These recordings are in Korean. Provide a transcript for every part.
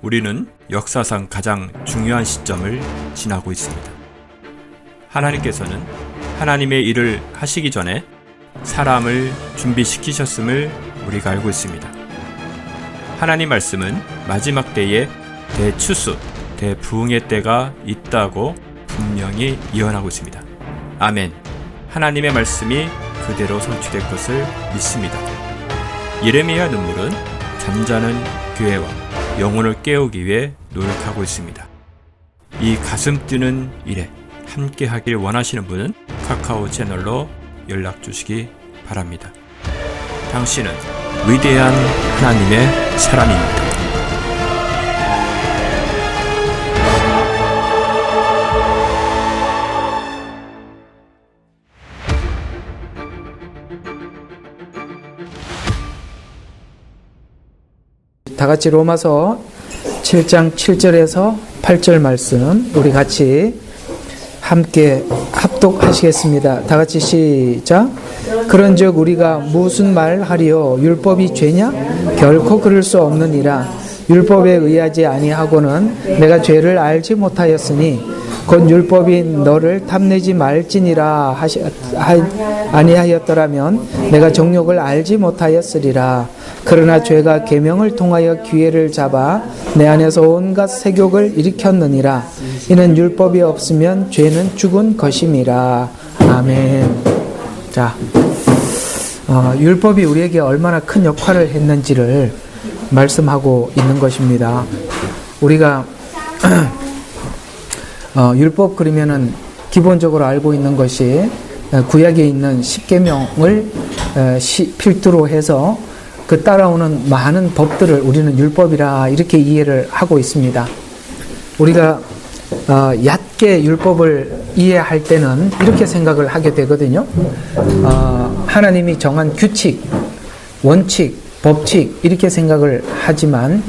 우리는 역사상 가장 중요한 시점을 지나고 있습니다. 하나님께서는 하나님의 일을 하시기 전에 사람을 준비시키셨음을 우리가 알고 있습니다. 하나님 말씀은 마지막 때에 대추수, 대부흥의 때가 있다고 분명히 예언하고 있습니다. 아멘. 하나님의 말씀이 그대로 성취될 것을 믿습니다. 예레미야 눈물은 잠자는 교회와 영혼을 깨우기 위해 노력하고 있습니다. 이 가슴 뛰는 일에 함께 하길 원하시는 분은 카카오 채널로 연락 주시기 바랍니다. 당신은 위대한 하나님의 사람입니다. 다 같이 로마서 7장 7절에서 8절 말씀 우리 같이 함께 합독하시겠습니다. 다 같이 시작. 그런즉 우리가 무슨 말 하리요? 율법이 죄냐? 결코 그럴 수 없느니라. 율법에 의하지 아니하고는 내가 죄를 알지 못하였으니 곧 율법이 너를 탐내지 말지니라 아니하였더라면 내가 정욕을 알지 못하였으리라. 그러나 죄가 계명을 통하여 기회를 잡아 내 안에서 온갖 세욕을 일으켰느니라. 이는 율법이 없으면 죄는 죽은 것임이라. 아멘. 자, 율법이 우리에게 얼마나 큰 역할을 했는지를 말씀하고 있는 것입니다. 우리가 율법 그러면은 기본적으로 알고 있는 것이 구약에 있는 십계명을 필두로 해서 그 따라오는 많은 법들을 우리는 율법이라 이렇게 이해를 하고 있습니다. 우리가 얕게 율법을 이해할 때는 이렇게 생각을 하게 되거든요. 하나님이 정한 규칙, 원칙, 법칙 이렇게 생각을 하지만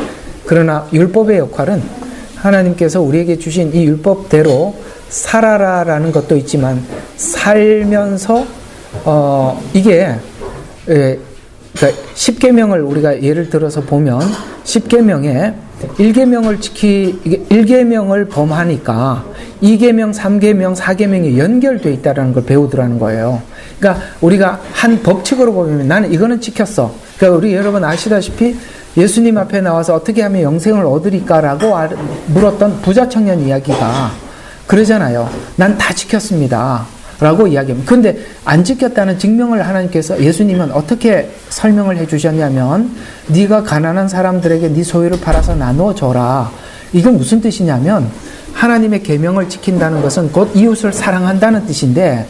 그러나 율법의 역할은 하나님께서 우리에게 주신 이 율법대로 살아라라는 것도 있지만 살면서 이게 그러니까 10계명을 우리가 예를 들어서 보면 10계명에 1계명을 범하니까 2계명, 3계명, 4계명이 연결되어 있다는 걸 배우더라는 거예요. 그러니까 우리가 한 법칙으로 보면 나는 이거는 지켰어. 그러니까 우리 여러분 아시다시피 예수님 앞에 나와서 어떻게 하면 영생을 얻으리까라고 물었던 부자 청년 이야기가 그러잖아요. 난 다 지켰습니다. 라고 이야기합니다. 그런데 안 지켰다는 증명을 하나님께서 예수님은 어떻게 설명을 해주셨냐면 네가 가난한 사람들에게 네 소유를 팔아서 나누어 줘라. 이건 무슨 뜻이냐면 하나님의 계명을 지킨다는 것은 곧 이웃을 사랑한다는 뜻인데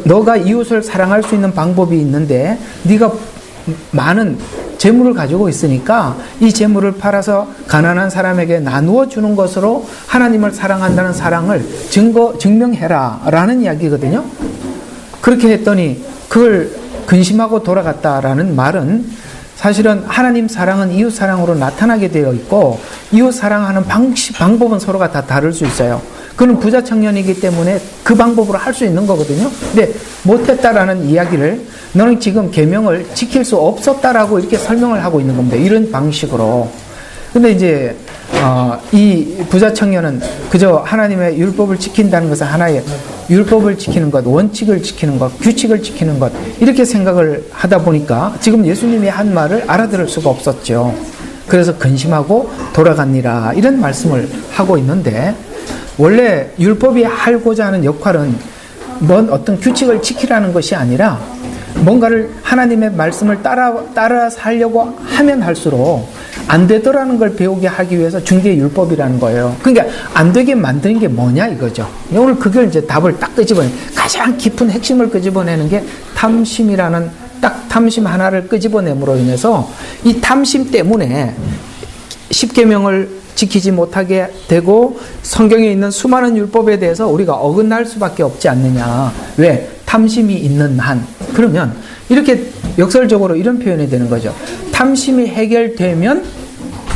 너가 이웃을 사랑할 수 있는 방법이 있는데 네가 많은 재물을 가지고 있으니까 이 재물을 팔아서 가난한 사람에게 나누어 주는 것으로 하나님을 사랑한다는 사랑을 증명해라 라는 이야기거든요. 그렇게 했더니 그걸 근심하고 돌아갔다라는 말은 사실은 하나님 사랑은 이웃 사랑으로 나타나게 되어 있고 이웃 사랑하는 방법은 서로가 다 다를 수 있어요. 그는 부자 청년이기 때문에 그 방법으로 할 수 있는 거거든요. 근데 못했다라는 이야기를 너는 지금 계명을 지킬 수 없었다라고 이렇게 설명을 하고 있는 겁니다. 이런 방식으로. 근데 이제 이 부자 청년은 그저 하나님의 율법을 지킨다는 것은 하나의 율법을 지키는 것, 원칙을 지키는 것, 규칙을 지키는 것 이렇게 생각을 하다 보니까 지금 예수님이 한 말을 알아들을 수가 없었죠. 그래서 근심하고 돌아갔니라 이런 말씀을 하고 있는데 원래 율법이 하고자 하는 역할은 어떤 규칙을 지키라는 것이 아니라 뭔가를 하나님의 말씀을 따라 살려고 하면 할수록 안 되더라는 걸 배우게 하기 위해서 준 게 율법이라는 거예요. 그러니까 안 되게 만드는 게 뭐냐 이거죠. 오늘 그걸 이제 답을 딱 끄집어내 가장 깊은 핵심을 끄집어내는 게 탐심이라는 딱 탐심 하나를 끄집어냄으로 인해서 이 탐심 때문에 10계명을 지키지 못하게 되고 성경에 있는 수많은 율법에 대해서 우리가 어긋날 수밖에 없지 않느냐. 왜? 탐심이 있는 한. 그러면 이렇게 역설적으로 이런 표현이 되는 거죠. 탐심이 해결되면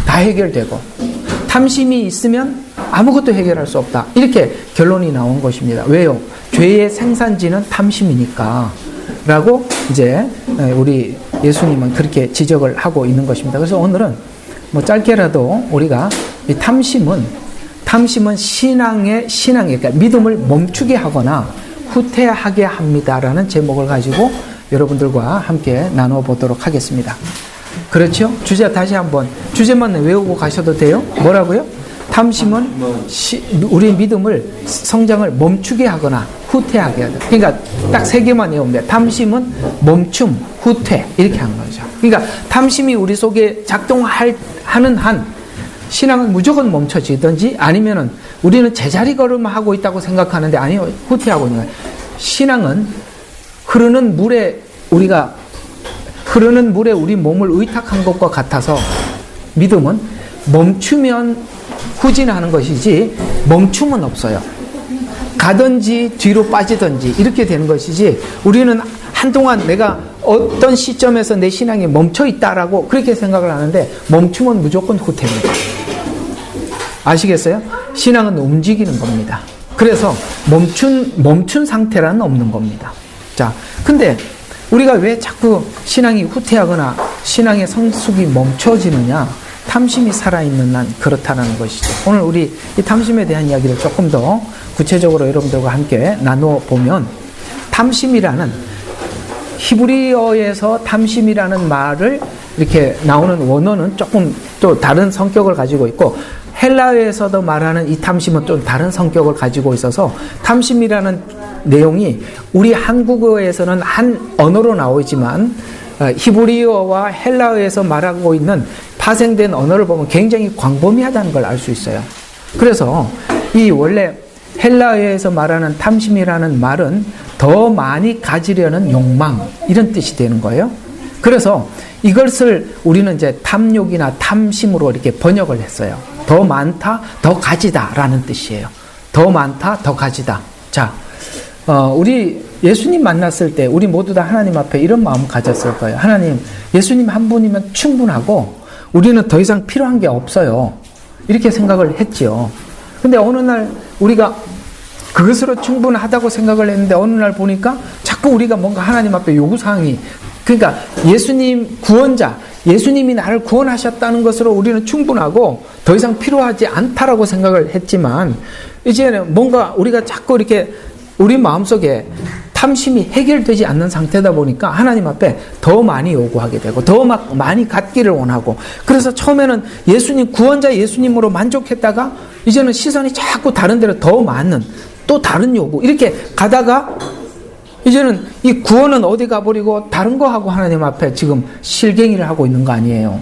다 해결되고 탐심이 있으면 아무것도 해결할 수 없다. 이렇게 결론이 나온 것입니다. 왜요? 죄의 생산지는 탐심이니까 라고 이제 우리 예수님은 그렇게 지적을 하고 있는 것입니다. 그래서 오늘은 뭐 짧게라도 우리가 이 탐심은 신앙의 그러니까 믿음을 멈추게 하거나 후퇴하게 합니다라는 제목을 가지고 여러분들과 함께 나눠보도록 하겠습니다. 그렇죠? 주제 다시 한번 주제만 외우고 가셔도 돼요. 뭐라고요? 탐심은 우리 믿음을 성장을 멈추게 하거나 후퇴하게 하다. 그러니까 딱 세 개만 외우면 돼요. 탐심은 멈춤, 후퇴 이렇게 하는 거죠. 그러니까 탐심이 우리 속에 작동하는 한 신앙은 무조건 멈춰지든지 아니면은 우리는 제자리 걸음을 하고 있다고 생각하는데 아니요, 후퇴하고 있는 거예요. 신앙은 흐르는 물에 우리 몸을 의탁한 것과 같아서 믿음은 멈추면 후진하는 것이지 멈춤은 없어요. 가든지 뒤로 빠지든지 이렇게 되는 것이지 우리는 한동안 내가 어떤 시점에서 내 신앙이 멈춰 있다라고 그렇게 생각을 하는데 멈춤은 무조건 후퇴입니다. 아시겠어요? 신앙은 움직이는 겁니다. 그래서 멈춘 상태라는 없는 겁니다. 자, 근데 우리가 왜 자꾸 신앙이 후퇴하거나 신앙의 성숙이 멈춰지느냐? 탐심이 살아있는 한 그렇다는 것이죠. 오늘 우리 이 탐심에 대한 이야기를 조금 더 구체적으로 여러분들과 함께 나눠보면 탐심이라는 히브리어에서 탐심이라는 말을 이렇게 나오는 원어는 조금 또 다른 성격을 가지고 있고 헬라어에서도 말하는 이 탐심은 좀 다른 성격을 가지고 있어서 탐심이라는 내용이 우리 한국어에서는 한 언어로 나오지만 히브리어와 헬라어에서 말하고 있는 파생된 언어를 보면 굉장히 광범위하다는 걸 알 수 있어요. 그래서 이 원래 헬라어에서 말하는 탐심이라는 말은 더 많이 가지려는 욕망 이런 뜻이 되는 거예요. 그래서 이것을 우리는 이제 탐욕이나 탐심으로 이렇게 번역을 했어요. 더 많다, 더 가지다라는 뜻이에요. 더 많다, 더 가지다. 자, 우리 예수님 만났을 때 우리 모두 다 하나님 앞에 이런 마음 가졌을 거예요. 하나님, 예수님 한 분이면 충분하고 우리는 더 이상 필요한 게 없어요. 이렇게 생각을 했지요. 근데 어느 날 우리가 그것으로 충분하다고 생각을 했는데 어느 날 보니까 자꾸 우리가 뭔가 하나님 앞에 요구사항이 그러니까 예수님 구원자, 예수님이 나를 구원하셨다는 것으로 우리는 충분하고 더 이상 필요하지 않다라고 생각을 했지만 이제는 뭔가 우리가 자꾸 이렇게 우리 마음속에 탐심이 해결되지 않는 상태다 보니까 하나님 앞에 더 많이 요구하게 되고 더 많이 갖기를 원하고 그래서 처음에는 예수님 구원자 예수님으로 만족했다가 이제는 시선이 자꾸 다른 데로 더 많은 또 다른 요구 이렇게 가다가 이제는 이 구원은 어디 가버리고 다른 거 하고 하나님 앞에 지금 실갱이를 하고 있는 거 아니에요.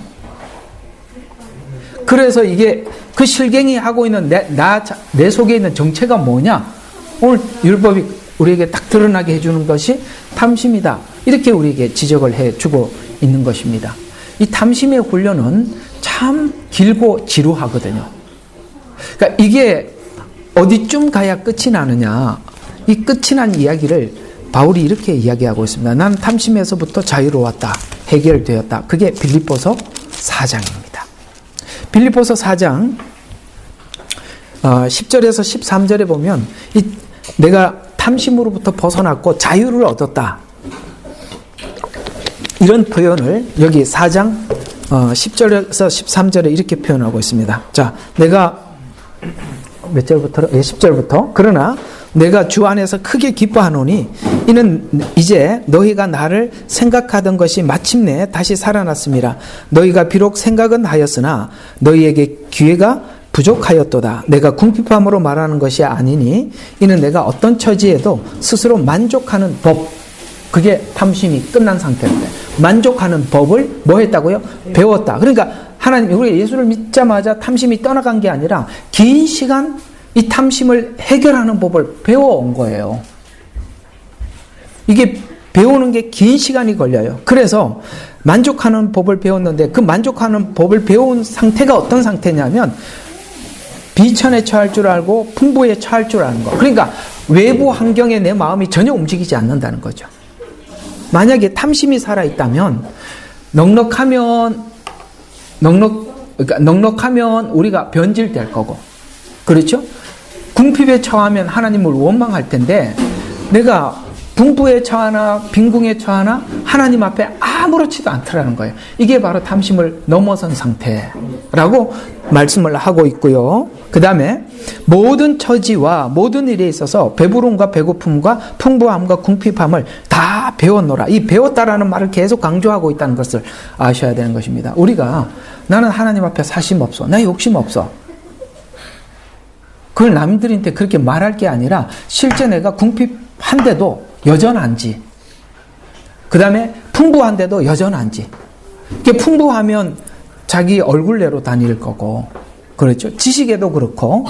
그래서 이게 그 실갱이 하고 있는 내 속에 있는 정체가 뭐냐? 오늘 율법이 우리에게 딱 드러나게 해주는 것이 탐심이다. 이렇게 우리에게 지적을 해주고 있는 것입니다. 이 탐심의 훈련은 참 길고 지루하거든요. 그러니까 이게 어디쯤 가야 끝이 나느냐. 이 끝이 난 이야기를 바울이 이렇게 이야기하고 있습니다. 난 탐심에서부터 자유로웠다. 해결되었다. 그게 빌립보서 4장입니다. 빌립보서 4장 10절에서 13절에 보면 내가 탐심으로부터 벗어났고 자유를 얻었다. 이런 표현을 여기 4장 10절에서 13절에 이렇게 표현하고 있습니다. 자, 내가 몇 절부터? 10절부터. 그러나 내가 주 안에서 크게 기뻐하노니 이는 이제 너희가 나를 생각하던 것이 마침내 다시 살아났습니다. 너희가 비록 생각은 하였으나 너희에게 기회가 부족하였도다. 내가 궁핍함으로 말하는 것이 아니니 이는 내가 어떤 처지에도 스스로 만족하는 법 그게 탐심이 끝난 상태인데 만족하는 법을 뭐 했다고요? 배웠다. 그러니까 하나님 우리 예수를 믿자마자 탐심이 떠나간 게 아니라 긴 시간 이 탐심을 해결하는 법을 배워온 거예요. 이게 배우는 게 긴 시간이 걸려요. 그래서 만족하는 법을 배웠는데 그 만족하는 법을 배운 상태가 어떤 상태냐면 비천에 처할 줄 알고 풍부에 처할 줄 아는 거. 그러니까 외부 환경에 내 마음이 전혀 움직이지 않는다는 거죠. 만약에 탐심이 살아있다면 넉넉하면 우리가 변질될 거고 그렇죠? 궁핍에 처하면 하나님을 원망할 텐데 내가 분부에 처하나 빈궁에 처하나 하나님 앞에 아무렇지도 않더라는 거예요. 이게 바로 탐심을 넘어선 상태라고 말씀을 하고 있고요. 그 다음에 모든 처지와 모든 일에 있어서 배부름과 배고픔과 풍부함과 궁핍함을 다 배웠노라. 이 배웠다라는 말을 계속 강조하고 있다는 것을 아셔야 되는 것입니다. 우리가 나는 하나님 앞에 사심 없어. 나 욕심 없어. 그걸 남들한테 그렇게 말할 게 아니라 실제 내가 궁핍한데도 여전한지, 그 다음에 풍부한데도 여전한지. 이게 풍부하면 자기 얼굴 내로 다닐 거고, 그렇죠? 지식에도 그렇고,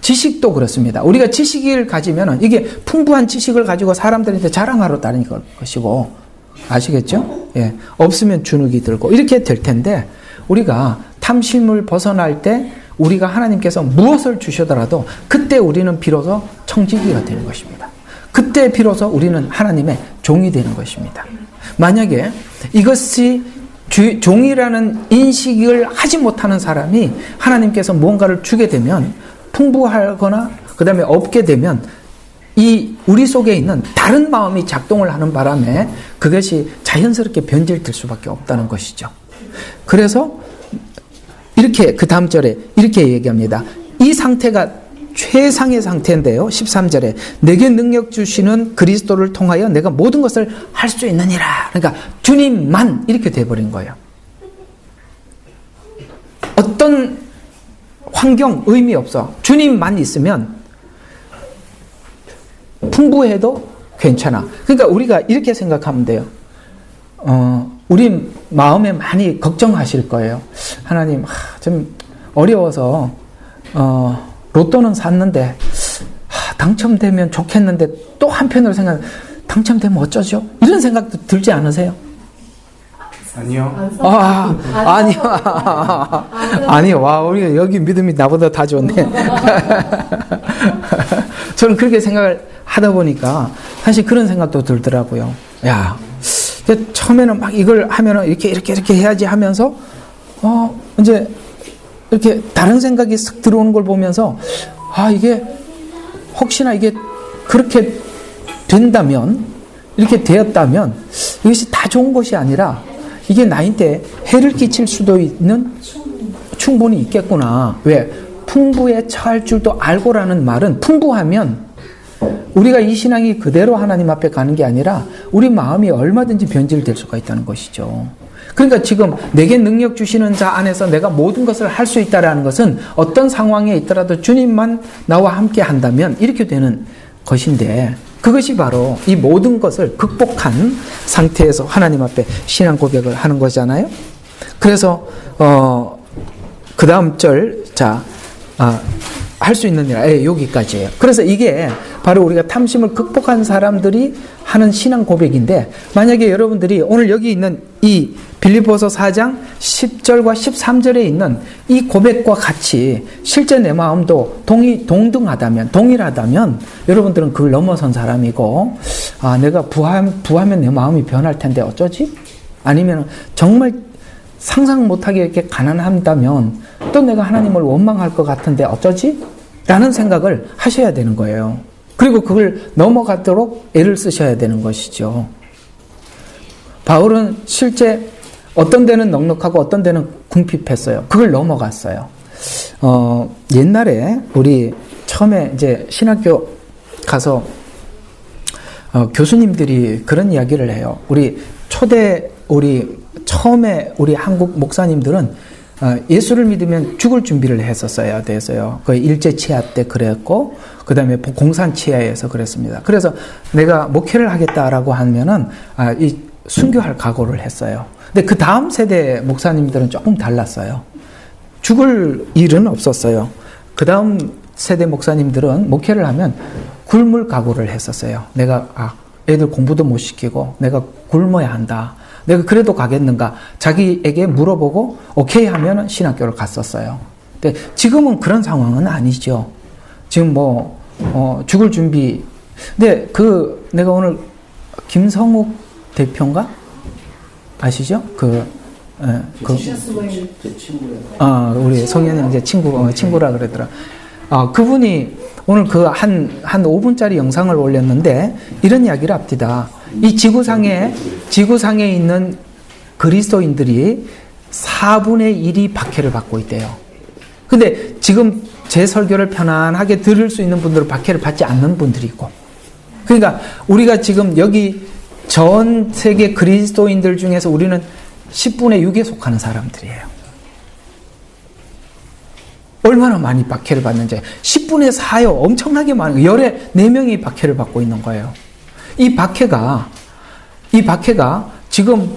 지식도 그렇습니다. 우리가 지식을 가지면 이게 풍부한 지식을 가지고 사람들한테 자랑하러 다닐 것이고, 아시겠죠? 예. 없으면 주눅이 들고, 이렇게 될 텐데, 우리가 탐심을 벗어날 때 우리가 하나님께서 무엇을 주시더라도 그때 우리는 비로소 청지기가 되는 것입니다. 그때 비로소 우리는 하나님의 종이 되는 것입니다. 만약에 이것이 종이라는 인식을 하지 못하는 사람이 하나님께서 무언가를 주게 되면 풍부하거나 그 다음에 없게 되면 이 우리 속에 있는 다른 마음이 작동을 하는 바람에 그것이 자연스럽게 변질될 수밖에 없다는 것이죠. 그래서 이렇게 그 다음 절에 이렇게 얘기합니다. 이 상태가 최상의 상태인데요. 13절에 내게 능력 주시는 그리스도를 통하여 내가 모든 것을 할 수 있느니라. 그러니까 주님만 이렇게 돼버린 거예요. 어떤 환경 의미 없어. 주님만 있으면 풍부해도 괜찮아. 그러니까 우리가 이렇게 생각하면 돼요. 우리 마음에 많이 걱정하실 거예요. 하나님, 좀 어려워서 로또는 샀는데 당첨되면 좋겠는데 또 한편으로 당첨되면 어쩌죠? 이런 생각도 들지 않으세요? 아니요. 아니요. 아니요. 와, 우리 여기 믿음이 나보다 다 좋네. 저는 그렇게 생각을 하다 보니까 사실 그런 생각도 들더라고요. 야, 처음에는 막 이걸 하면은 이렇게 해야지 하면서 이제 이렇게 다른 생각이 쓱 들어오는 걸 보면서 이게 혹시나 이게 그렇게 된다면, 이렇게 되었다면 이것이 다 좋은 것이 아니라 이게 나한테 해를 끼칠 수도 있는 충분히 있겠구나. 왜? 풍부에 처할 줄도 알고라는 말은 풍부하면 우리가 이 신앙이 그대로 하나님 앞에 가는 게 아니라 우리 마음이 얼마든지 변질될 수가 있다는 것이죠. 그러니까 지금 내게 능력 주시는 자 안에서 내가 모든 것을 할 수 있다라는 것은 어떤 상황에 있더라도 주님만 나와 함께 한다면 이렇게 되는 것인데, 그것이 바로 이 모든 것을 극복한 상태에서 하나님 앞에 신앙 고백을 하는 거잖아요. 그래서 그 다음 절, 할 수 있는 일, 여기까지예요. 그래서 이게 바로 우리가 탐심을 극복한 사람들이 하는 신앙 고백인데, 만약에 여러분들이 오늘 여기 있는 이 빌립보서 4장 10절과 13절에 있는 이 고백과 같이 실제 내 마음도 동일하다면 여러분들은 그걸 넘어선 사람이고, 내가 부하면 내 마음이 변할 텐데 어쩌지? 아니면 정말 상상 못하게 이렇게 가난한다면 또 내가 하나님을 원망할 것 같은데 어쩌지? 라는 생각을 하셔야 되는 거예요. 그리고 그걸 넘어가도록 애를 쓰셔야 되는 것이죠. 바울은 실제 어떤 데는 넉넉하고 어떤 데는 궁핍했어요. 그걸 넘어갔어요. 옛날에 우리 처음에 이제 신학교 가서 교수님들이 그런 이야기를 해요. 처음에 우리 한국 목사님들은 예수를 믿으면 죽을 준비를 했었어야 돼서요. 그 일제 치하 때 그랬고, 그 다음에 공산 치하에서 그랬습니다. 그래서 내가 목회를 하겠다라고 하면은 이 순교할 각오를 했어요. 근데 그 다음 세대 목사님들은 조금 달랐어요. 죽을 일은 없었어요. 그 다음 세대 목사님들은 목회를 하면 굶을 각오를 했었어요. 내가 애들 공부도 못 시키고 내가 굶어야 한다. 내가 그래도 가겠는가? 자기에게 물어보고 오케이 하면 신학교를 갔었어요. 근데 지금은 그런 상황은 아니죠. 지금 죽을 준비. 근데 내가 오늘 김성욱 대표인가? 아시죠? 제 친구예요. 우리 성현이 이제 친구라 그러더라. 그분이 오늘 그 한 5분짜리 영상을 올렸는데 이런 이야기를 합니다. 이 지구상에 있는 그리스도인들이 4분의 1이 박해를 받고 있대요. 근데 지금 제 설교를 편안하게 들을 수 있는 분들은 박해를 받지 않는 분들이 있고, 그러니까 우리가 지금 여기 전 세계 그리스도인들 중에서 우리는 10분의 6에 속하는 사람들이에요. 얼마나 많이 박해를 받는지. 10분의 4요. 엄청나게 많은, 열에 4명이 박해를 받고 있는 거예요. 이 박해가 지금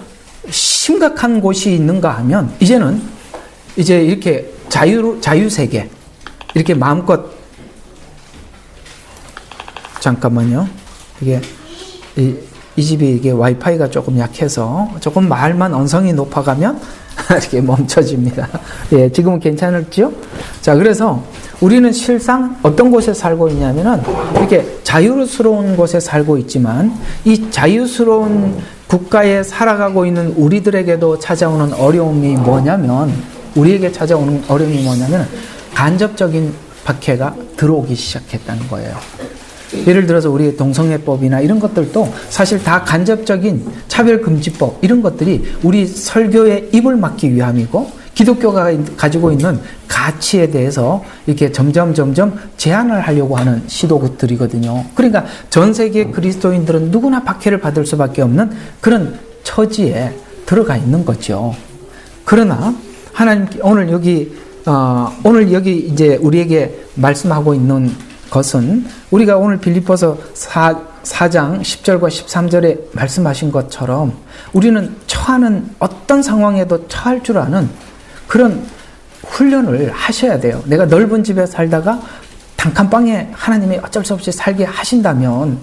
심각한 곳이 있는가 하면, 이제는 이제 이렇게 자유세계, 이렇게 마음껏, 잠깐만요. 이게, 이 집이 이게 와이파이가 조금 약해서 조금 말만 언성이 높아가면 이렇게 멈춰집니다. 예, 지금은 괜찮을지요? 자, 그래서 우리는 실상 어떤 곳에 살고 있냐면은 이렇게 자유스러운 곳에 살고 있지만 이 자유스러운 국가에 살아가고 있는 우리들에게도 찾아오는 어려움이 뭐냐면, 우리에게 찾아오는 어려움이 뭐냐면 간접적인 박해가 들어오기 시작했다는 거예요. 예를 들어서 우리의 동성애법이나 이런 것들도 사실 다 간접적인 차별금지법, 이런 것들이 우리 설교에 입을 막기 위함이고, 기독교가 가지고 있는 가치에 대해서 이렇게 점점 제한을 하려고 하는 시도들이거든요. 그러니까 전 세계 그리스도인들은 누구나 박해를 받을 수밖에 없는 그런 처지에 들어가 있는 거죠. 그러나 하나님 오늘 여기 이제 우리에게 말씀하고 있는 것은, 우리가 오늘 빌립보서 4장 10절과 13절에 말씀하신 것처럼 우리는 처하는 어떤 상황에도 처할 줄 아는 그런 훈련을 하셔야 돼요. 내가 넓은 집에 살다가 단칸방에 하나님이 어쩔 수 없이 살게 하신다면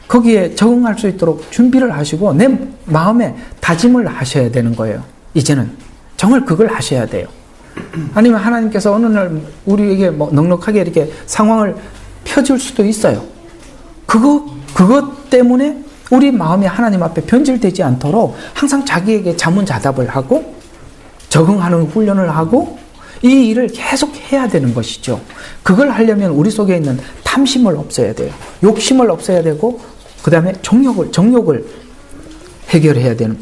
거기에 적응할 수 있도록 준비를 하시고 내 마음에 다짐을 하셔야 되는 거예요. 이제는 정말 그걸 하셔야 돼요. 아니면 하나님께서 어느 날 우리에게 넉넉하게 이렇게 상황을 펴줄 수도 있어요. 그것 때문에 우리 마음이 하나님 앞에 변질되지 않도록 항상 자기에게 자문자답을 하고 적응하는 훈련을 하고 이 일을 계속 해야 되는 것이죠. 그걸 하려면 우리 속에 있는 탐심을 없애야 돼요. 욕심을 없애야 되고, 그 다음에 정욕을 해결해야 되는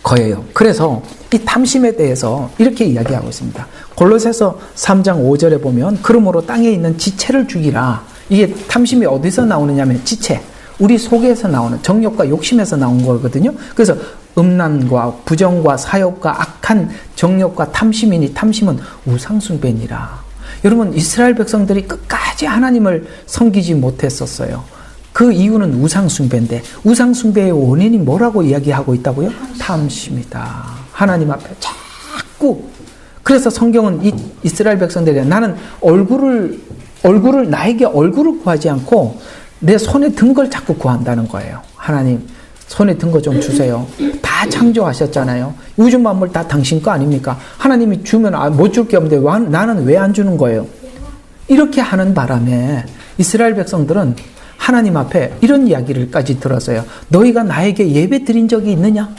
거예요. 그래서 이 탐심에 대해서 이렇게 이야기하고 있습니다. 골로새서 3장 5절에 보면, 그러므로 땅에 있는 지체를 죽이라. 이게 탐심이 어디서 나오느냐면 지체, 우리 속에서 나오는 정욕과 욕심에서 나온 거거든요. 그래서 음란과 부정과 사욕과 악한 정욕과 탐심이니 탐심은 우상숭배니라. 여러분, 이스라엘 백성들이 끝까지 하나님을 섬기지 못했었어요. 그 이유는 우상숭배인데, 우상숭배의 원인이 뭐라고 이야기하고 있다고요? 탐심이다. 하나님 앞에 자꾸. 그래서 성경은 이스라엘 백성들이 나는 나에게 얼굴을 구하지 않고 내 손에 든 걸 자꾸 구한다는 거예요. 하나님, 손에 든 거 좀 주세요. 다 창조하셨잖아요. 우주 만물 다 당신 거 아닙니까? 하나님이 주면 못 줄 게 없는데 나는 왜 안 주는 거예요? 이렇게 하는 바람에 이스라엘 백성들은 하나님 앞에 이런 이야기를까지 들었어요. 너희가 나에게 예배 드린 적이 있느냐?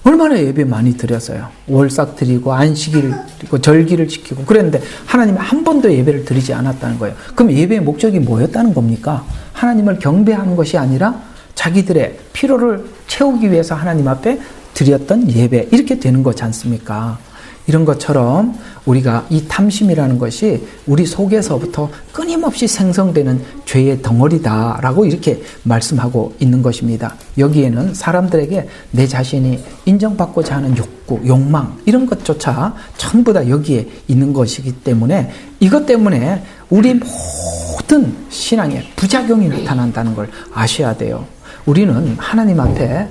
얼마나 예배 많이 드렸어요. 월삭 드리고 안식일 드리고 절기를 지키고 그랬는데 하나님이 한 번도 예배를 드리지 않았다는 거예요. 그럼 예배의 목적이 뭐였다는 겁니까? 하나님을 경배하는 것이 아니라 자기들의 피로를 채우기 위해서 하나님 앞에 드렸던 예배, 이렇게 되는 거지 않습니까? 이런 것처럼 우리가 이 탐심이라는 것이 우리 속에서부터 끊임없이 생성되는 죄의 덩어리다라고 이렇게 말씀하고 있는 것입니다. 여기에는 사람들에게 내 자신이 인정받고자 하는 욕구, 욕망, 이런 것조차 전부 다 여기에 있는 것이기 때문에, 이것 때문에 우리 모든 신앙에 부작용이 나타난다는 걸 아셔야 돼요. 우리는 하나님 앞에,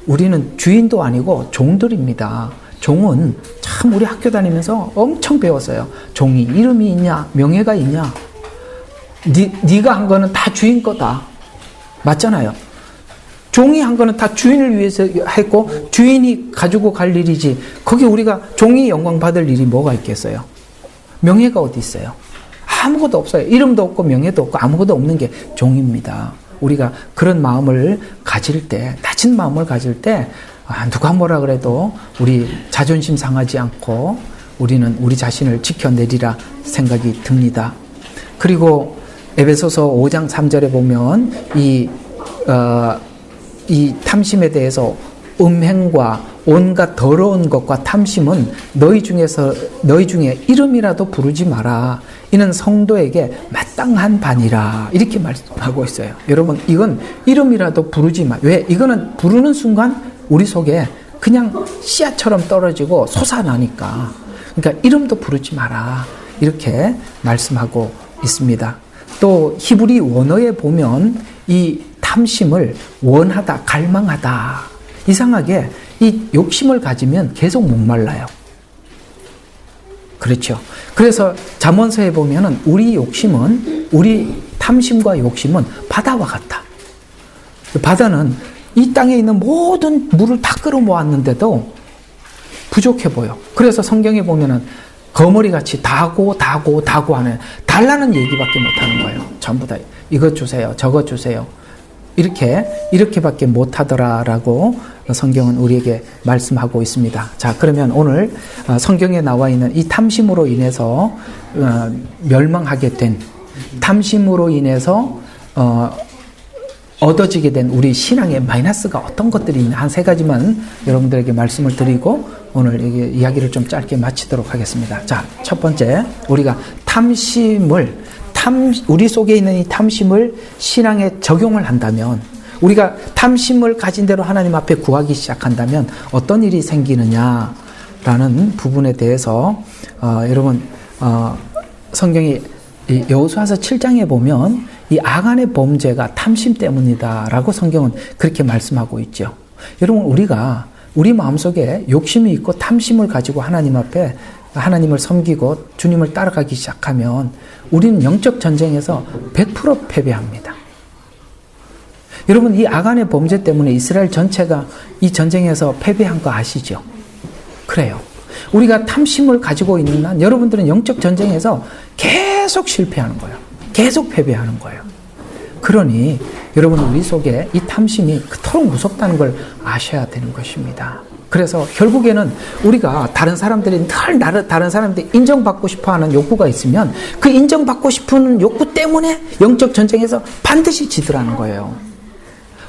우리는 주인도 아니고 종들입니다. 종은 참 우리 학교 다니면서 엄청 배웠어요. 종이 이름이 있냐, 명예가 있냐. 네가 한 거는 다 주인 거다. 맞잖아요. 종이 한 거는 다 주인을 위해서 했고 주인이 가지고 갈 일이지, 거기 우리가 종이 영광 받을 일이 뭐가 있겠어요? 명예가 어디 있어요? 아무것도 없어요. 이름도 없고 명예도 없고 아무것도 없는 게 종입니다. 우리가 그런 마음을 가질 때, 낮은 마음을 가질 때 누가 뭐라 그래도 우리 자존심 상하지 않고 우리는 우리 자신을 지켜내리라 생각이 듭니다. 그리고 에베소서 5장 3절에 보면 이 탐심에 대해서 음행과 온갖 더러운 것과 탐심은 너희 중에 이름이라도 부르지 마라. 이는 성도에게 마땅한 반이라. 이렇게 말씀하고 있어요. 여러분, 이건 이름이라도 부르지 마. 왜? 이거는 부르는 순간 우리 속에 그냥 씨앗처럼 떨어지고 솟아나니까. 그러니까 이름도 부르지 마라. 이렇게 말씀하고 있습니다. 또 히브리 원어에 보면 이 탐심을 원하다, 갈망하다. 이상하게 이 욕심을 가지면 계속 목말라요. 그렇죠. 그래서 잠언서에 보면은 우리 탐심과 욕심은 바다와 같다. 바다는 이 땅에 있는 모든 물을 다 끌어모았는데도 부족해 보여. 그래서 성경에 보면은 거머리같이 다고 하는 달라는 얘기밖에 못하는 거예요. 전부 다 이것 주세요, 저것 주세요. 이렇게밖에 못하더라라고 성경은 우리에게 말씀하고 있습니다. 자, 그러면 오늘 성경에 나와 있는 이 탐심으로 인해서 멸망하게 된, 탐심으로 인해서 얻어지게 된 우리 신앙의 마이너스가 어떤 것들이 있나 한 3가지만 여러분들에게 말씀을 드리고 오늘 이야기를 좀 짧게 마치도록 하겠습니다. 자, 첫 번째, 우리가 우리 속에 있는 이 탐심을 신앙에 적용을 한다면, 우리가 탐심을 가진 대로 하나님 앞에 구하기 시작한다면 어떤 일이 생기느냐라는 부분에 대해서 여러분 성경이 여호수아서 7장에 보면 이 아간의 범죄가 탐심 때문이다라고 성경은 그렇게 말씀하고 있죠. 여러분, 우리가 우리 마음속에 욕심이 있고 탐심을 가지고 하나님 앞에 하나님을 섬기고 주님을 따라가기 시작하면 우리는 영적 전쟁에서 100% 패배합니다. 여러분, 이 아간의 범죄 때문에 이스라엘 전체가 이 전쟁에서 패배한 거 아시죠? 그래요. 우리가 탐심을 가지고 있는 한 여러분들은 영적 전쟁에서 계속 실패하는 거예요. 계속 패배하는 거예요. 그러니 여러분, 우리 속에 이 탐심이 그토록 무섭다는 걸 아셔야 되는 것입니다. 그래서 결국에는 우리가 다른 사람들이 인정받고 싶어하는 욕구가 있으면 그 인정받고 싶은 욕구 때문에 영적 전쟁에서 반드시 지더라는 거예요.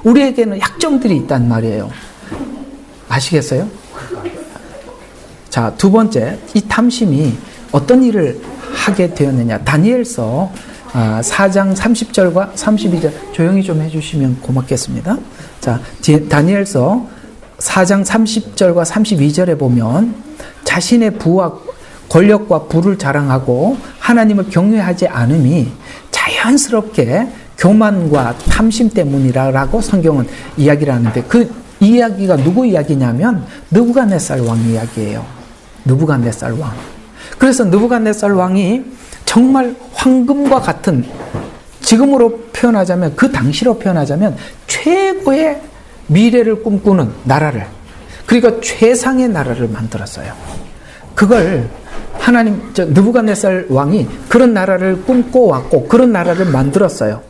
우리에게는 약점들이 있단 말이에요. 아시겠어요? 자, 두 번째, 이 탐심이 어떤 일을 하게 되었느냐. 다니엘서 4장 30절과 32절 조용히 좀 해주시면 고맙겠습니다. 자, 다니엘서 4장 30절과 32절에 보면 자신의 부와 권력과 부를 자랑하고 하나님을 경외하지 않음이 자연스럽게 교만과 탐심 때문이라고 성경은 이야기를 하는데, 그 이야기가 누구 이야기냐면 느부갓네살 왕 이야기예요. 느부갓네살 왕. 그래서 느부갓네살 왕이 정말 황금과 같은, 지금으로 표현하자면, 그 당시로 표현하자면 최고의 미래를 꿈꾸는 나라를, 그리고 최상의 나라를 만들었어요. 그걸 느부갓네살 왕이 그런 나라를 꿈꿔왔고 그런 나라를 만들었어요.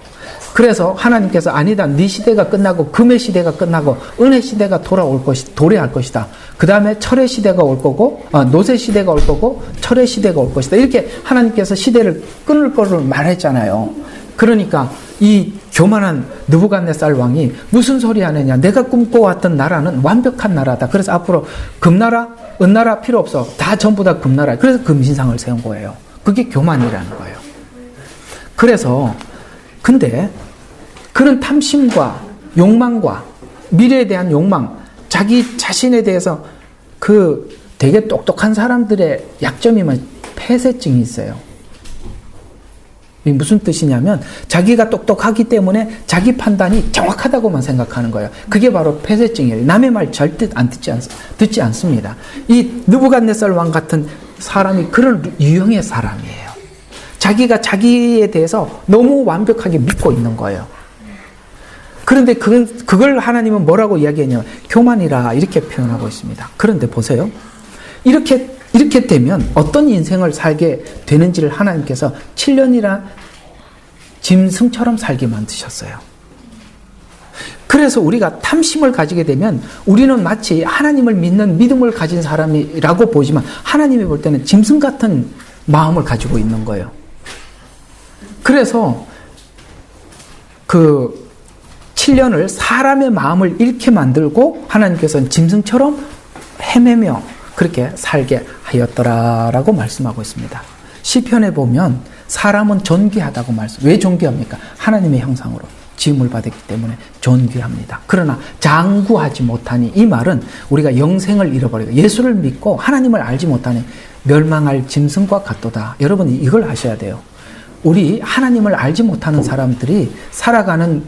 그래서 하나님께서 아니다, 네 시대가 끝나고 금의 시대가 끝나고 은혜 시대가 도래할 것이다. 그 다음에 철의 시대가 올 거고 노새 시대가 올 거고 철의 시대가 올 것이다. 이렇게 하나님께서 시대를 끊을 거를 말했잖아요. 그러니까 이 교만한 느부갓네살 왕이 무슨 소리 하느냐, 내가 꿈꿔왔던 나라는 완벽한 나라다. 그래서 앞으로 금나라, 은나라 필요 없어. 다 전부 다 금나라. 그래서 금신상을 세운 거예요. 그게 교만이라는 거예요. 그래서 근데 그런 탐심과 욕망과 미래에 대한 욕망, 자기 자신에 대해서 되게 똑똑한 사람들의 약점이면 폐쇄증이 있어요. 이게 무슨 뜻이냐면 자기가 똑똑하기 때문에 자기 판단이 정확하다고만 생각하는 거예요. 그게 바로 폐쇄증이에요. 남의 말 절대 듣지 않습니다. 이 느부갓네살 왕 같은 사람이 그런 유형의 사람이에요. 자기가 자기에 대해서 너무 완벽하게 믿고 있는 거예요. 그런데 그걸 하나님은 뭐라고 이야기했냐면 교만이라 이렇게 표현하고 있습니다. 그런데 보세요. 이렇게 되면 어떤 인생을 살게 되는지를 하나님께서 7년이나 짐승처럼 살게 만드셨어요. 그래서 우리가 탐심을 가지게 되면 우리는 마치 하나님을 믿는 믿음을 가진 사람이라고 보지만 하나님이 볼 때는 짐승 같은 마음을 가지고 있는 거예요. 그래서 그 7년을 사람의 마음을 잃게 만들고 하나님께서는 짐승처럼 헤매며 그렇게 살게 하였더라라고 말씀하고 있습니다. 시편에 보면 사람은 존귀하다고 왜 존귀합니까? 하나님의 형상으로 지음을 받았기 때문에 존귀합니다. 그러나 장구하지 못하니, 이 말은 우리가 영생을 잃어버리고 예수를 믿고 하나님을 알지 못하니 멸망할 짐승과 같도다. 여러분 이걸 아셔야 돼요. 우리 하나님을 알지 못하는 사람들이 살아가는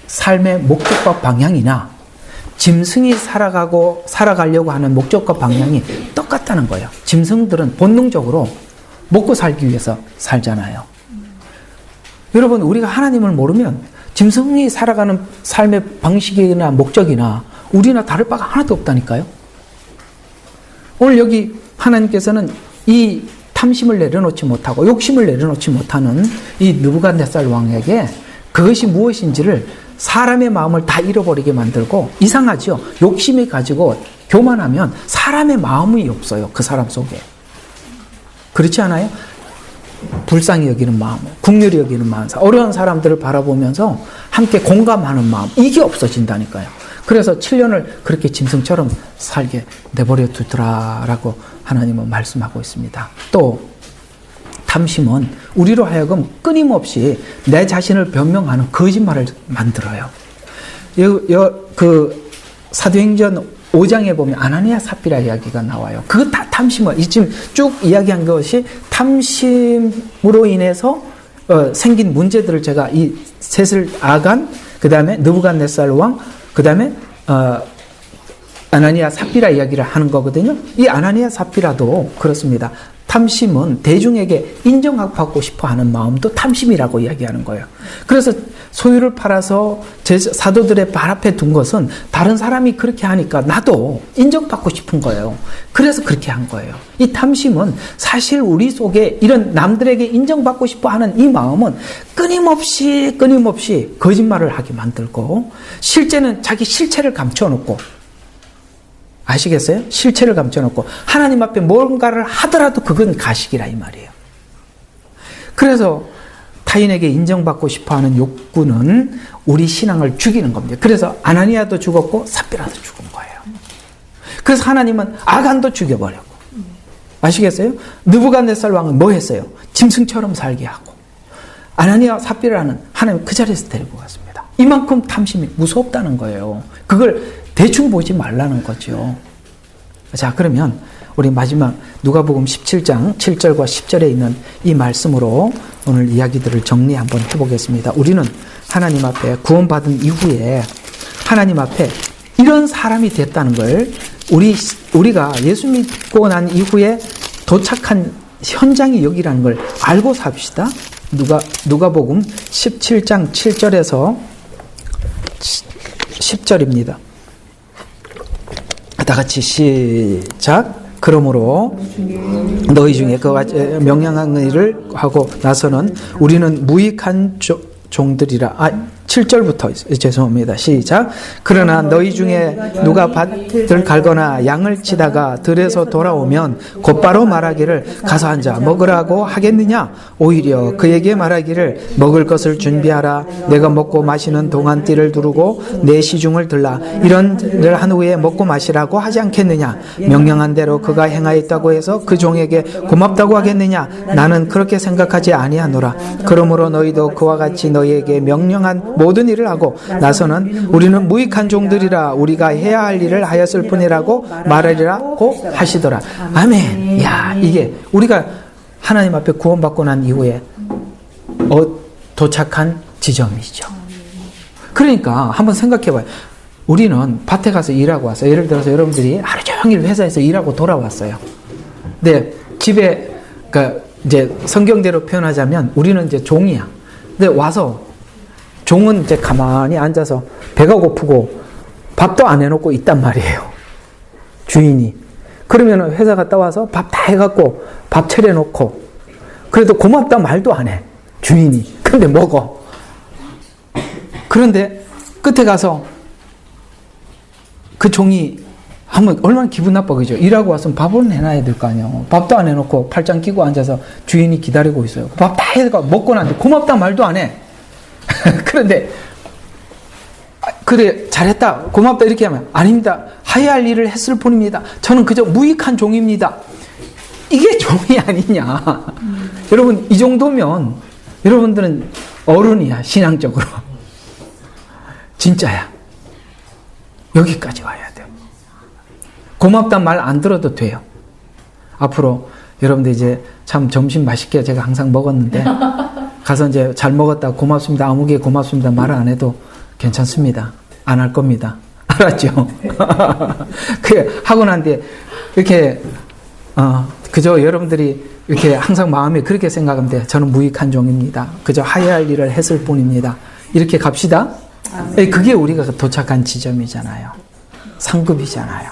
삶의 목적과 방향이나 짐승이 살아가려고 하는 목적과 방향이 똑같다는 거예요. 짐승들은 본능적으로 먹고 살기 위해서 살잖아요. 여러분 우리가 하나님을 모르면 짐승이 살아가는 삶의 방식이나 목적이나 우리나 다를 바가 하나도 없다니까요. 오늘 여기 하나님께서는 이 탐심을 내려놓지 못하고 욕심을 내려놓지 못하는 이 느부갓네살 왕에게 그것이 무엇인지를 사람의 마음을 다 잃어버리게 만들고, 이상하죠. 욕심이 가지고 교만하면 사람의 마음이 없어요. 그 사람 속에. 그렇지 않아요? 불쌍히 여기는 마음, 긍휼히 여기는 마음, 어려운 사람들을 바라보면서 함께 공감하는 마음, 이게 없어진다니까요. 그래서 7년을 그렇게 짐승처럼 살게 내버려 두더라라고 하나님은 말씀하고 있습니다. 또 탐심은 우리로 하여금 끊임없이 내 자신을 변명하는 거짓말을 만들어요. 그 사도행전 5장에 보면 아나니아 삽비라 이야기가 나와요. 그거 다 탐심을, 지금 쭉 이야기한 것이 탐심으로 인해서 생긴 문제들을 제가 이 셋을 아간, 그 다음에 느부갓네살 왕, 그 다음에 아나니아 삽비라 이야기를 하는 거거든요. 이 아나니아 삽비라도 그렇습니다. 탐심은 대중에게 인정받고 싶어 하는 마음도 탐심이라고 이야기하는 거예요. 그래서 소유를 팔아서 사도들의 발 앞에 둔 것은 다른 사람이 그렇게 하니까 나도 인정받고 싶은 거예요. 그래서 그렇게 한 거예요. 이 탐심은 사실 우리 속에 이런 남들에게 인정받고 싶어 하는 이 마음은 끊임없이 거짓말을 하게 만들고, 실제는 자기 실체를 감춰놓고, 아시겠어요? 실체를 감춰놓고 하나님 앞에 뭔가를 하더라도 그건 가식이라 이 말이에요. 그래서 타인에게 인정받고 싶어하는 욕구는 우리 신앙을 죽이는 겁니다. 그래서 아나니아도 죽었고 삽비라도 죽은 거예요. 그래서 하나님은 아간도 죽여버렸고, 아시겠어요? 느부갓네살 왕은 뭐 했어요? 짐승처럼 살게 하고, 아나니아 삽비라는 하나님 그 자리에서 데리고 갔습니다. 이만큼 탐심이 무섭다는 거예요. 그걸 대충 보지 말라는 거죠. 자, 그러면 우리 마지막 누가복음 17장 7절과 10절에 있는 이 말씀으로 오늘 이야기들을 정리 한번 해보겠습니다. 우리는 하나님 앞에 구원받은 이후에 하나님 앞에 이런 사람이 됐다는 걸 우리가 예수 믿고 난 이후에 도착한 현장이 여기라는 걸 알고 삽시다. 누가복음 17장 7절에서 10절입니다. 다 같이 시작. 그러므로 너희 중에 그와 명령한 일을 하고 나서는 우리는 무익한 종들이라. 7절부터 죄송합니다. 시작. 그러나 너희 중에 누가 밭을 갈거나 양을 치다가 들에서 돌아오면 곧바로 말하기를 가서 앉아 먹으라고 하겠느냐? 오히려 그에게 말하기를 먹을 것을 준비하라. 내가 먹고 마시는 동안 띠를 두르고 내 시중을 들라. 이런 일을 한 후에 먹고 마시라고 하지 않겠느냐? 명령한 대로 그가 행하였다고 해서 그 종에게 고맙다고 하겠느냐? 나는 그렇게 생각하지 아니하노라. 그러므로 너희도 그와 같이 너희에게 명령한 모든 일을 하고 나서는 우리는 무익한 종들이라 우리가 해야 할 일을 하였을 뿐이라고 말하리라고 하시더라. 아멘. 야, 이게 우리가 하나님 앞에 구원받고 난 이후에 도착한 지점이죠. 그러니까 한번 생각해봐요. 우리는 밭에 가서 일하고 왔어요. 예를 들어서 여러분들이 하루 종일 회사에서 일하고 돌아왔어요. 근데 집에 이제 성경대로 표현하자면 우리는 이제 종이야. 근데 와서 종은 이제 가만히 앉아서 배가 고프고 밥도 안 해놓고 있단 말이에요. 주인이. 그러면 회사 갔다 와서 밥 다 해갖고 밥 차려놓고 그래도 고맙다 말도 안 해. 주인이. 근데 먹어. 그런데 끝에 가서 그 종이 하면 얼마나 기분 나빠, 그죠? 일하고 왔으면 밥은 해놔야 될 거 아니에요. 밥도 안 해놓고 팔짱 끼고 앉아서 주인이 기다리고 있어요. 밥 다 해가 먹고 나는데 고맙다 말도 안 해. 그런데 그래 잘했다 고맙다 이렇게 하면 아닙니다. 해야 할 일을 했을 뿐입니다. 저는 그저 무익한 종입니다. 이게 종이 아니냐. 여러분 이 정도면 여러분들은 어른이야. 신앙적으로 진짜야. 여기까지 와야 돼요. 고맙단 말 안 들어도 돼요. 앞으로 여러분들 이제 참 점심 맛있게 제가 항상 먹었는데 가서 이제 잘 먹었다 고맙습니다 아무개 고맙습니다 말 안 해도 괜찮습니다. 안 할 겁니다. 알았죠? 그 하고 난 뒤에 이렇게 그저 여러분들이 이렇게 항상 마음에 그렇게 생각하면 돼. 저는 무익한 종입니다. 그저 해야 할 일을 했을 뿐입니다. 이렇게 갑시다. 그게 우리가 도착한 지점이잖아요. 상급이잖아요.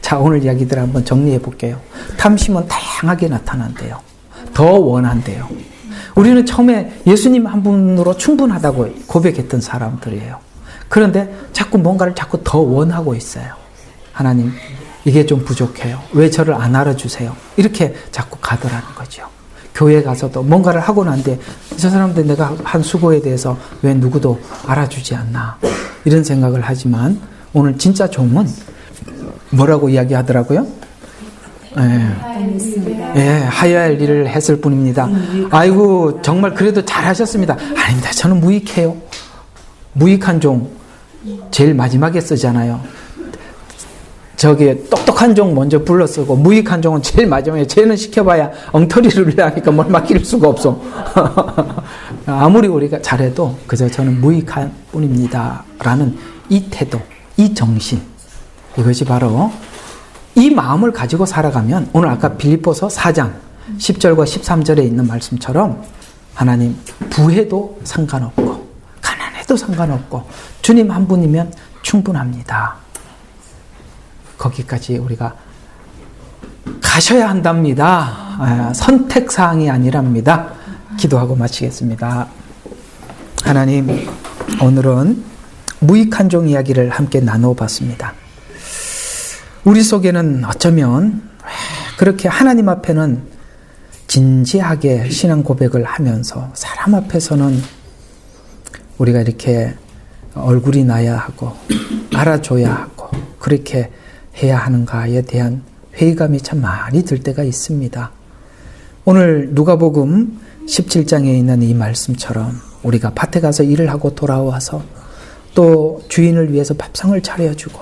자, 오늘 이야기들 한번 정리해 볼게요. 탐심은 다양하게 나타난대요. 더 원한대요. 우리는 처음에 예수님 한 분으로 충분하다고 고백했던 사람들이에요. 그런데 자꾸 뭔가를 자꾸 더 원하고 있어요. 하나님, 이게 좀 부족해요. 왜 저를 안 알아주세요? 이렇게 자꾸 가더라는 거죠. 교회 가서도 뭔가를 하고 난데 저 사람들 내가 한 수고에 대해서 왜 누구도 알아주지 않나 이런 생각을 하지만 오늘 진짜 종은 뭐라고 이야기하더라고요? 하야 할 일을 했을 뿐입니다. 아이고 정말 그래도 잘하셨습니다. 아닙니다. 저는 무익해요. 무익한 종 제일 마지막에 쓰잖아요. 저기 똑똑한 종 먼저 불러 쓰고 무익한 종은 제일 마지막에 쟤는 시켜봐야 엉터리를 하니까 뭘 맡길 수가 없어. 아무리 우리가 잘해도 그저 저는 무익한 뿐입니다 라는 이 태도, 이 정신, 이것이 바로 이 마음을 가지고 살아가면 오늘 아까 빌립보서 4장 10절과 13절에 있는 말씀처럼 하나님 부해도 상관없고 가난해도 상관없고 주님 한 분이면 충분합니다. 거기까지 우리가 가셔야 한답니다. 선택사항이 아니랍니다. 기도하고 마치겠습니다. 하나님, 오늘은 무익한 종 이야기를 함께 나눠봤습니다. 우리 속에는 어쩌면 그렇게 하나님 앞에는 진지하게 신앙 고백을 하면서 사람 앞에서는 우리가 이렇게 얼굴이 나야 하고 알아줘야 하고 그렇게 해야 하는가에 대한 회의감이 참 많이 들 때가 있습니다. 오늘 누가복음 17장에 있는 이 말씀처럼 우리가 밭에 가서 일을 하고 돌아와서 또 주인을 위해서 밥상을 차려주고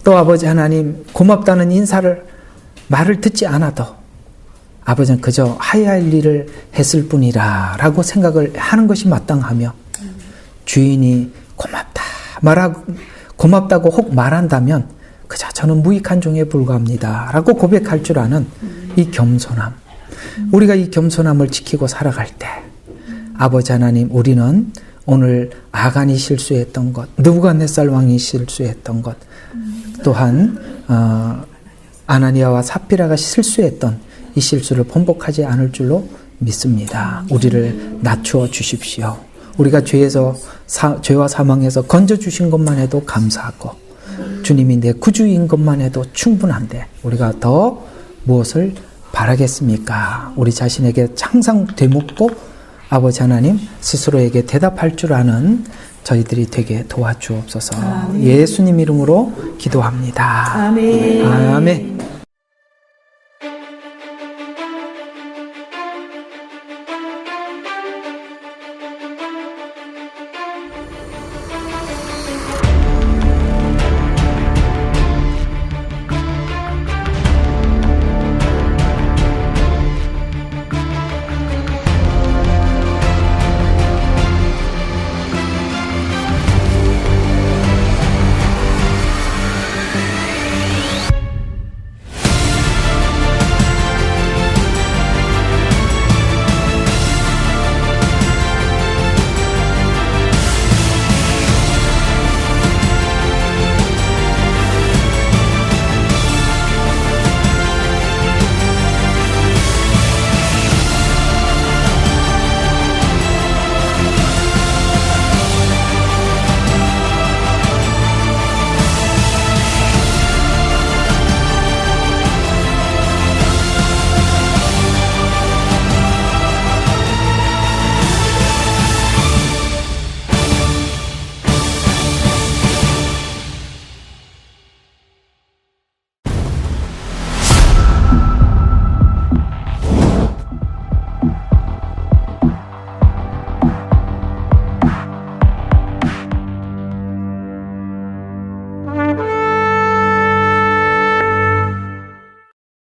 또 아버지 하나님 고맙다는 인사를 말을 듣지 않아도 아버지는 그저 해야 할 일을 했을 뿐이라 라고 생각을 하는 것이 마땅하며 주인이 고맙다고 혹 말한다면 그저 저는 무익한 종에 불과합니다 라고 고백할 줄 아는 이 겸손함, 우리가 이 겸손함을 지키고 살아갈 때 아버지 하나님, 우리는 오늘 아간이 실수했던 것, 느부갓네살 왕이 실수했던 것, 또한 아나니아와 삽비라가 실수했던 이 실수를 번복하지 않을 줄로 믿습니다. 우리를 낮추어 주십시오. 우리가 죄와 사망에서 건져주신 것만 해도 감사하고 주님이 내 구주인 것만 해도 충분한데 우리가 더 무엇을 바라겠습니까? 우리 자신에게 항상 되묻고 아버지 하나님 스스로에게 대답할 줄 아는 저희들이 되게 도와주옵소서. 아멘. 예수님 이름으로 기도합니다. 아멘. 아멘.